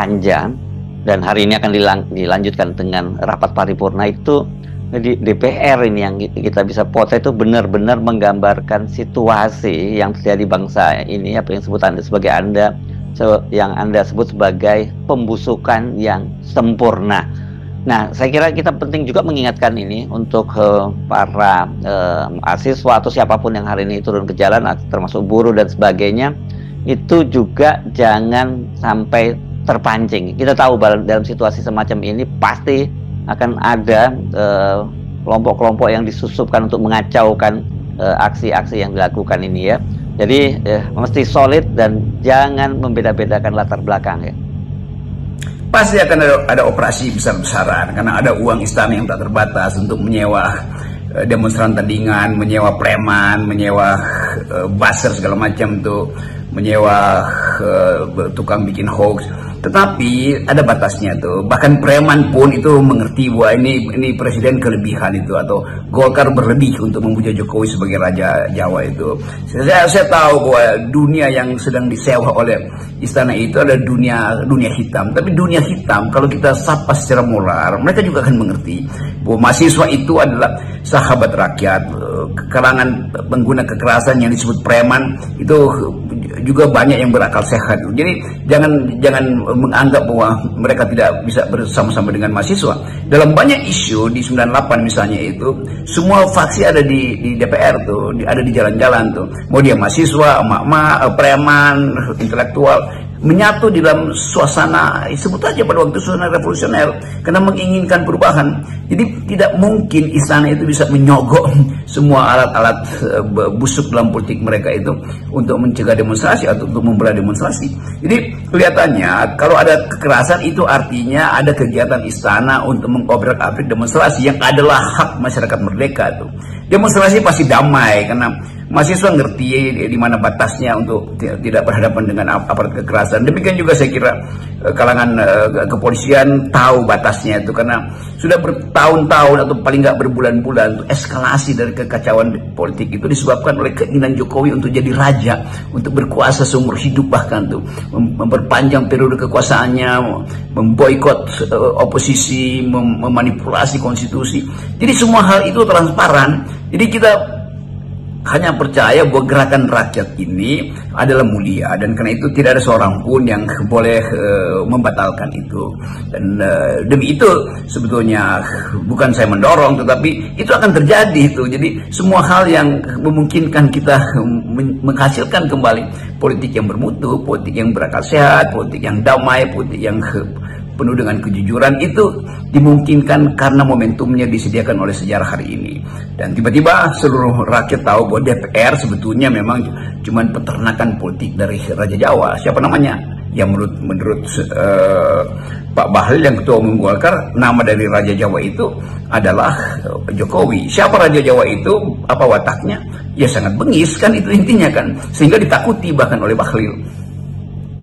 panjang dan hari ini akan dilanjutkan dengan rapat paripurna itu di DPR ini yang kita bisa potret itu benar-benar menggambarkan situasi yang terjadi bangsa ini, apa yang yang Anda sebut sebagai pembusukan yang sempurna. Nah, saya kira kita penting juga mengingatkan ini untuk para mahasiswa atau siapapun yang hari ini turun ke jalan, termasuk buruh dan sebagainya, itu juga jangan sampai terpancing. Kita tahu dalam situasi semacam ini pasti akan ada kelompok-kelompok yang disusupkan untuk mengacaukan aksi-aksi yang dilakukan ini ya. Jadi mesti solid dan jangan membeda-bedakan latar belakang ya. Pasti akan ada operasi besar-besaran karena ada uang istana yang tak terbatas untuk menyewa demonstran tandingan, menyewa preman, menyewa buzzer segala macam tuh, menyewa tukang bikin hoax. Tetapi ada batasnya tuh. Bahkan preman pun itu mengerti bahwa ini presiden kelebihan itu, atau Golkar berlebih untuk memuja Jokowi sebagai raja Jawa itu. Saya tahu bahwa dunia yang sedang disewa oleh istana itu adalah dunia hitam. Tapi dunia hitam kalau kita sapa secara moral, mereka juga akan mengerti bahwa mahasiswa itu adalah sahabat rakyat. Kalangan pengguna kekerasan yang disebut preman itu juga banyak yang berakal sehat. Jadi jangan menganggap bahwa mereka tidak bisa bersama-sama dengan mahasiswa. Dalam banyak isu di 98 misalnya itu, semua faksi ada di DPR tuh, ada di jalan-jalan tuh. Mau dia mahasiswa, emak-emak, preman, intelektual, menyatu di dalam suasana, sebut aja pada waktu suasana revolusioner, karena menginginkan perubahan. Jadi tidak mungkin istana itu bisa menyogok semua alat-alat busuk dalam politik mereka itu untuk mencegah demonstrasi atau untuk membelah demonstrasi. Jadi kelihatannya kalau ada kekerasan itu artinya ada kegiatan istana untuk mengobrak-abrik demonstrasi yang adalah hak masyarakat merdeka tuh. Demonstrasi pasti damai karena mahasiswa ngerti di mana batasnya untuk tidak berhadapan dengan aparat kekerasan. Demikian juga saya kira kalangan kepolisian tahu batasnya itu, karena sudah bertahun-tahun atau paling nggak berbulan-bulan eskalasi dari kekacauan politik itu disebabkan oleh keinginan Jokowi untuk jadi raja, untuk berkuasa seumur hidup, bahkan tuh memperpanjang periode kekuasaannya, memboikot oposisi, memanipulasi konstitusi. Jadi semua hal itu transparan. Jadi kita hanya percaya bahwa gerakan rakyat ini adalah mulia, dan karena itu tidak ada seorang pun yang boleh membatalkan itu. Dan demi itu sebetulnya bukan saya mendorong, tetapi itu akan terjadi itu. Jadi semua hal yang memungkinkan kita menghasilkan kembali politik yang bermutu, politik yang berakal sehat, politik yang damai, politik yang penuh dengan kejujuran itu dimungkinkan karena momentumnya disediakan oleh sejarah hari ini. Dan tiba-tiba seluruh rakyat tahu bahwa DPR sebetulnya memang cuma peternakan politik dari Raja Jawa. Siapa namanya? Yang menurut Pak Bahlil yang ketua umum Golkar, nama dari Raja Jawa itu adalah Jokowi. Siapa Raja Jawa itu? Apa wataknya? Ya sangat bengis kan, itu intinya kan, sehingga ditakuti bahkan oleh Bahlil.